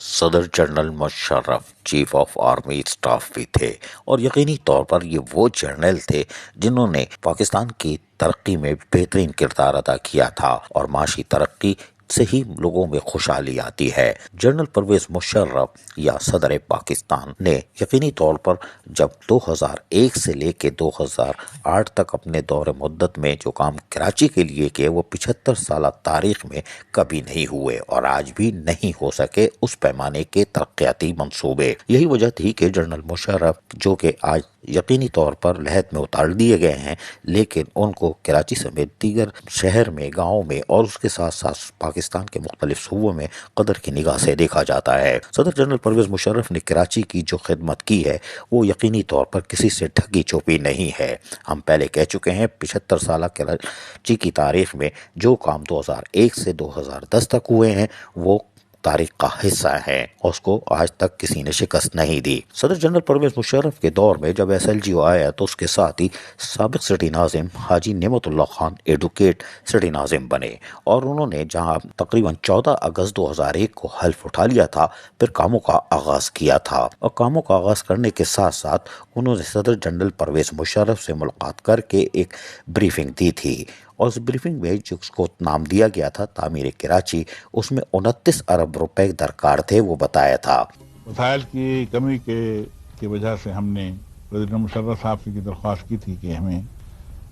صدر general Musharraf chief of army staff بھی تھے اور یقینی طور پر یہ وہ جنرل تھے جنہوں نے پاکستان کی ترقی میں بہترین کردار ادا کیا تھا اور معاشی ترقی سے ہی لوگوں میں خوشحالی آتی ہے۔ جنرل پرویز مشرف یا صدر پاکستان نے یقینی طور پر جب 2001 سے لے کے 2008 تک اپنے دور مدت میں جو کام کراچی کے لیے کیے وہ 75 سالہ تاریخ میں کبھی نہیں ہوئے اور آج بھی نہیں ہو سکے اس پیمانے کے ترقیاتی منصوبے۔ یہی وجہ تھی کہ جنرل مشرف جو کہ آج یقینی طور پر لحد میں اتار دیے گئے ہیں، لیکن ان کو کراچی سمیت دیگر شہر میں، گاؤں میں اور اس کے ساتھ ساتھ پاکستان کے مختلف صوبوں میں قدر کی نگاہ سے دیکھا جاتا ہے۔ صدر جنرل پرویز مشرف نے کراچی کی جو خدمت کی ہے وہ یقینی طور پر کسی سے ڈھکی چھپی نہیں ہے۔ ہم پہلے کہہ چکے ہیں 75 سالہ کراچی کی تاریخ میں جو کام 2001 سے 2010 تک ہوئے ہیں وہ تاریخ کا حصہ ہے اور اس کو آج تک کسی نے شکست نہیں دی۔ صدر جنرل پرویز مشرف کے دور میں جب SLGO آیا تو اس کے ساتھ ہی سابق سٹی ناظم حاجی نعمت اللہ خان ایڈوکیٹ سٹی ناظم بنے اور انہوں نے جہاں تقریباً 14 اگست 2001 کو حلف اٹھا لیا تھا پھر کاموں کا آغاز کیا تھا اور کاموں کا آغاز کرنے کے ساتھ ساتھ انہوں نے صدر جنرل پرویز مشرف سے ملاقات کر کے ایک بریفنگ دی تھی اور اس بریفنگ میں جس کو نام دیا گیا تھا تعمیر کراچی، اس میں 29 ارب روپے درکار تھے وہ بتایا تھا۔ وسائل کی کمی کی وجہ سے ہم نے پریزیڈنٹ مشرف صاحب سے درخواست کی تھی کہ ہمیں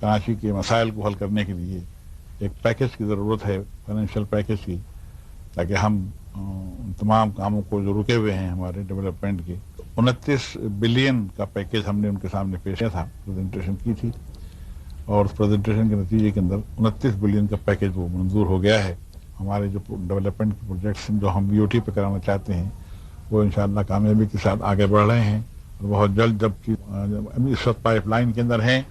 کراچی کے مسائل کو حل کرنے کے لیے ایک پیکج کی ضرورت ہے، فائنینشیل پیکج کی، تاکہ ہم تمام کاموں کو جو رکے ہوئے ہیں ہمارے ڈیولپمنٹ کے 29 بلین کا پیکج ہم نے ان کے سامنے پیش کیا تھا، پریزنٹیشن کی تھی اور اس پریزنٹیشن کے نتیجے کے اندر 29 بلین کا پیکج وہ منظور ہو گیا ہے۔ ہمارے جو ڈیولپمنٹ کے پروجیکٹس جو ہم BOT پہ کرانا چاہتے ہیں وہ انشاءاللہ کامیابی کے ساتھ آگے بڑھ رہے ہیں اور بہت جلد جب اس وقت پائپ لائن کے اندر ہیں،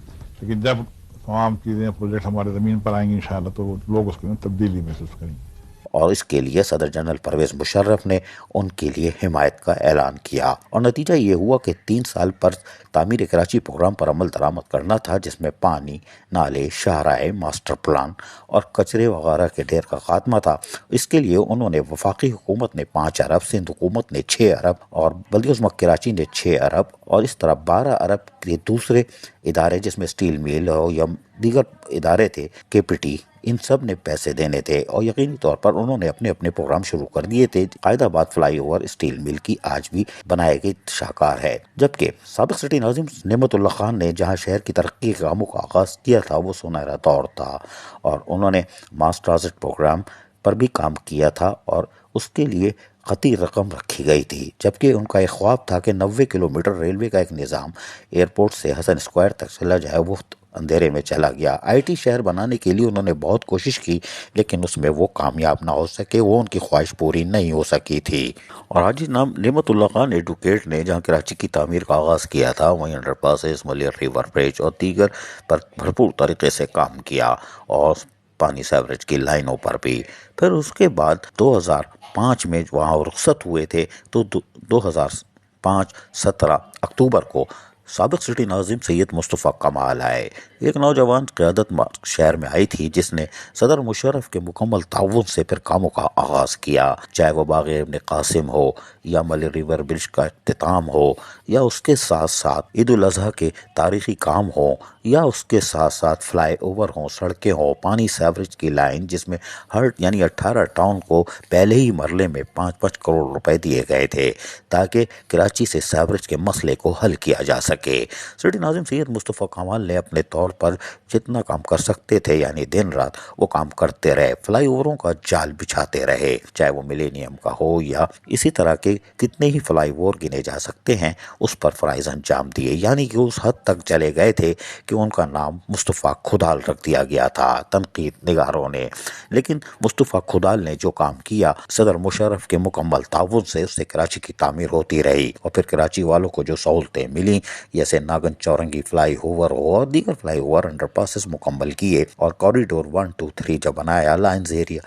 لیکن جب تمام چیزیں پروجیکٹ ہمارے زمین پر آئیں گی انشاءاللہ تو لوگ اس میں تبدیلی محسوس کریں گے۔ اور اس کے لیے صدر جنرل پرویز مشرف نے ان کے لیے حمایت کا اعلان کیا اور نتیجہ یہ ہوا کہ 3 سال پر تعمیر کراچی پروگرام پر عمل درآمد کرنا تھا، جس میں پانی، نالے، شاہراہیں، ماسٹر پلان اور کچرے وغیرہ کے ڈھیر کا خاتمہ تھا۔ اس کے لیے انہوں نے وفاقی حکومت نے 5 ارب، سندھ حکومت نے 6 ارب اور بلدیہ عظمیٰ کراچی نے 6 ارب اور اس طرح 12 ارب کے دوسرے ادارے جس میں اسٹیل میل ہو یا دیگر ادارے تھے، KPT، ان سب نے پیسے دینے تھے اور یقینی طور پر انہوں نے اپنے اپنے پروگرام شروع کر دیے تھے۔ قائد آباد فلائی اوور اسٹیل مل کی آج بھی بنائے گئی شاہکار ہے، جبکہ سابق سٹی ناظم نعمت اللہ خان نے جہاں شہر کی ترقی کے کاموں کا آغاز کیا تھا وہ سنہرا دور تھا اور انہوں نے ماس ٹرانزٹ پروگرام پر بھی کام کیا تھا اور اس کے لیے قطعی رقم رکھی گئی تھی، جبکہ ان کا ایک خواب تھا کہ 90 کلومیٹر ریلوے کا ایک نظام ایئرپورٹ سے حسن اسکوائر تک چلا جائے، وہ اندھیرے میں چلا گیا۔ IT شہر بنانے کے لیے انہوں نے بہت کوشش کی لیکن اس میں وہ کامیاب نہ ہو سکے، وہ ان کی خواہش پوری نہیں ہو سکی تھی۔ اور حاجی نعمت اللہ خان ایڈوکیٹ نے جہاں کراچی کی تعمیر کا آغاز کیا تھا وہیں انڈر پاسز، ملیر ریور برج اور دیگر پر بھرپور طریقے سے کام کیا اور پانی سیوریج کی لائنوں پر بھی۔ پھر اس کے بعد 2005 میں وہاں رخصت ہوئے تھے تو 2005 17 اکتوبر کو سابق سٹی ناظم سید مصطفیٰ کمال آئے۔ ایک نوجوان قیادت شہر میں آئی تھی جس نے صدر مشرف کے مکمل تعاون سے پھر کاموں کا آغاز کیا، چاہے وہ باغ ابن قاسم ہو یا ملیر ریور برج کا اختتام ہو یا اس کے ساتھ ساتھ عید الاضحیٰ کے تاریخی کام ہوں یا اس کے ساتھ ساتھ فلائی اوور ہوں، سڑکیں ہوں، پانی سیوریج کی لائن جس میں ہر 18 ٹاؤن کو پہلے ہی مرلے میں 5-5 کروڑ روپے دیے گئے تھے تاکہ کراچی سے سیوریج کے مسئلے کو حل کیا جا سکے۔ سٹی ناظم سید مصطفیٰ کمال نے اپنے طور پر جتنا کام کر سکتے تھے یعنی دن رات وہ کام کرتے رہے، فلائی اووروں کا جال بچھاتے رہے، چاہے وہ ملینیم کا ہو یا اسی طرح کے کتنے ہی فلائی اوور گنے جا سکتے ہیں، اس پر فرائض انجام دیے، یعنی کہ اس حد تک چلے گئے تھے کہ ان کا نام مصطفیٰ کھدال رکھ دیا گیا تھا تنقید نگاروں نے۔ لیکن مصطفیٰ کھدال نے جو کام کیا صدر مشرف کے مکمل تعاون سے اس سے کراچی کی تعمیر ہوتی رہی اور پھر کراچی والوں کو جو سہولتیں ملیں جیسے ناگن چورنگی فلائی اوور ہو اور دیگر فلائی اوور انڈر پاسز مکمل کیے اور کوریڈور 1 2 3 جب بنایا، لائنز ایریا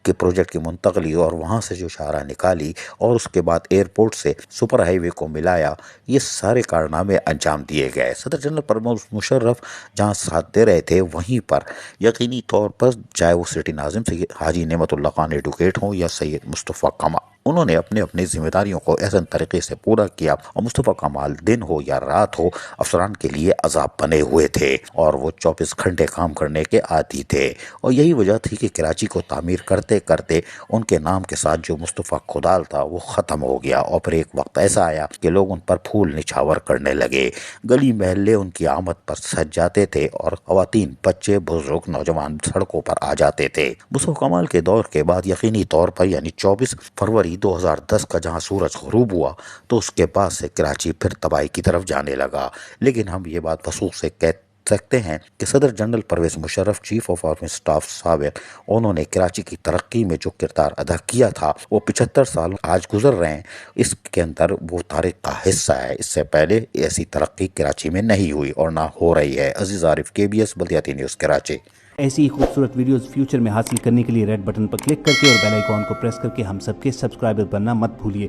کے پروجیکٹ کی منتقلی اور وہاں سے جو شاہراہ نکالی اور اس کے بعد ایئرپورٹ سے سپر ہائی وے کو ملایا، یہ سارے کارنامے انجام دیے گئے۔ صدر جنرل پرویز مشرف جہاں ساتھ دے رہے تھے وہیں پر یقینی طور پر چاہے وہ سٹی ناظم سے حاجی نعمت اللہ خان ایڈوکیٹ ہوں یا سید مصطفیٰ کمال انہوں نے اپنے اپنی ذمہ داریوں کو احسن طریقے سے پورا کیا اور مصطفیٰ کمال دن ہو یا رات ہو افسران کے لیے عذاب بنے ہوئے تھے اور وہ 24 گھنٹے کام کرنے کے عادی تھے، اور یہی وجہ تھی کہ کراچی کو تعمیر کرتے کرتے ان کے نام کے ساتھ جو مصطفیٰ کھدال تھا وہ ختم ہو گیا، اور پھر ایک وقت ایسا آیا کہ لوگ ان پر پھول نچھاور کرنے لگے، گلی محلے ان کی آمد پر سج جاتے تھے اور خواتین، بچے، بزرگ، نوجوان سڑکوں پر آ جاتے تھے۔ مصطفیٰ کمال کے دور کے بعد یقینی طور پر یعنی 24 فروری 2010 کا جہاں سورج غروب ہوا تو اس کے بعد سے کراچی پھر تباہی کی طرف جانے لگا، لیکن ہم یہ بات وثوق سے کہہ سکتے ہیں کہ صدر general Pervez Musharraf, chief of army staff سابق، انہوں نے کراچی کی ترقی میں جو کردار ادا کیا تھا وہ 75 سال آج گزر رہے ہیں، اس کے اندر وہ تاریخ کا حصہ ہے۔ اس سے پہلے ایسی ترقی کراچی میں نہیں ہوئی اور نہ ہو رہی ہے۔ عزیز عارف، KBS بلدیاتی نیوز، کراچی۔ ایسی ہی خوبصورت ویڈیوز فیوچر میں حاصل کرنے کے لیے ریڈ بٹن پر کلک کر کے اور بیل آئیکن کو پریس کر کے ہم سب کے سبسکرائبر بننا مت بھولیے۔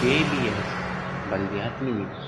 KBS بلدیاتی نیوز۔